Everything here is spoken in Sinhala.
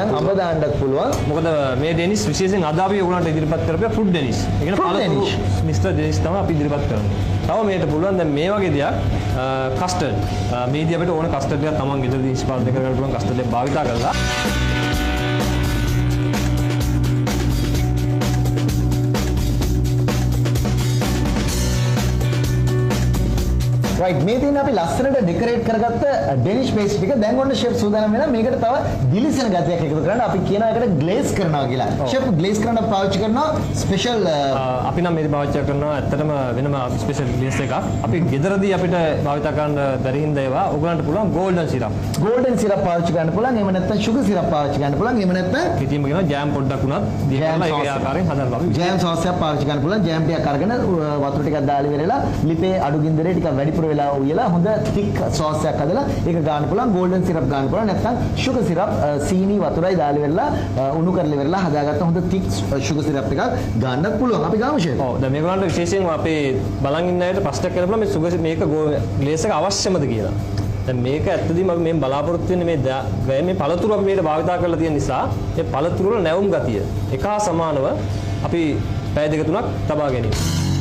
නම් අඹ දාන්නත් පුළුවන්. මොකද මේ ඩෙනිස් විශේෂයෙන් අද අපි ඔයගොල්ලන්ට ඉදිරිපත් කරපිය ෆෘට් ඩෙනිස්. ඒ කියන්නේ පළතුරු මිස්ටර් ඩෙනිස් තමයි අපි ඉදිරිපත් කරන්නේ. තව මේකට පුළුවන් දැන් මේ වගේ දෙයක් කස්ටර්ඩ්. මේදී අපිට ඕන කස්ටර්ඩ් එකක් තමන් ගෙදරදී නිෂ්පාදනය කරගන්න පුළුවන් කස්ටර්ඩ් එක භාවිතා කරලා right මේ තියෙන අපි ලස්සනට ඩෙකොරේට් කරගත්ත ඩෙනිෂ් පේස්ට්‍රි එක දැන් ඔන්න ෂෙෆ් සූදානම් වෙනවා මේකට තව දිලිසෙන ගතියක් එකතු කරන්න අපි කියන එකට ග්ලේස් කරනවා කියලා. ෂෙෆ් ග්ලේස් කරන්න පාවිච්චි කරනවා ස්පෙෂල් අපි නම් මේ පාවිච්චි කරනවා ඇත්තටම වෙනම ස්පෙෂල් ග්ලේස් එකක්. අපි ගෙදරදී අපිට භාවිත කරන්න බැරි හින්දා ඒවා ඔයගලන්ට පුළුවන් ගෝල්ඩන් සිරප්. ගෝල්ඩන් සිරප් පාවිච්චි කරන්න පුළුවන්. එහෙම නැත්නම් ෂුගර් සිරප් පාවිච්චි කරන්න පුළුවන්. එහෙම නැත්නම් කිතියම කියනවා ජෑම් පොඩ්ඩක් උනත් දීලා ඒක ආකාරයෙන් හදලා අපි ජෑම් සෝස් එකක් පාවිච්චි කරන්න පුළුවන්. ජෑම් ටිකක් අරගෙන වතුර ටිකක් දාලා ඉවරලා ලිපේ අඩු ගින්දරේ ටිකක් වැඩිපුර වෙලා උයලා හොඳ thick sauce එකක් හදලා ඒක ගන්න පුළුවන්. golden syrup ගන්න පුළුවන්. නැත්නම් sugar syrup සීනි වතුරයි දාලා ඉවරලා උණු කරලා ඉවරලා හදාගත්ත හොඳ thick sugar syrup එකක් ගන්නත් පුළුවන්. අපි ගාමු ෂේප්. ඔව් දැන් මේගොල්ලන්ට විශේෂයෙන්ම අපේ බලන් ඉන්න අයට ප්‍රශ්නයක් කරලා මේ sugar මේක glaze එක අවශ්‍යමද කියලා. දැන් මේක ඇත්තදීම අපි මේ බලාපොරොත්තු වෙන්නේ මේ පළතුරු අපි මේකට භාවිතා කරලා තියෙන නිසා මේ පළතුරු වල නැවුම් ගතිය එක හා සමානව අපි පැය දෙක තුනක් තබා ගැනීම.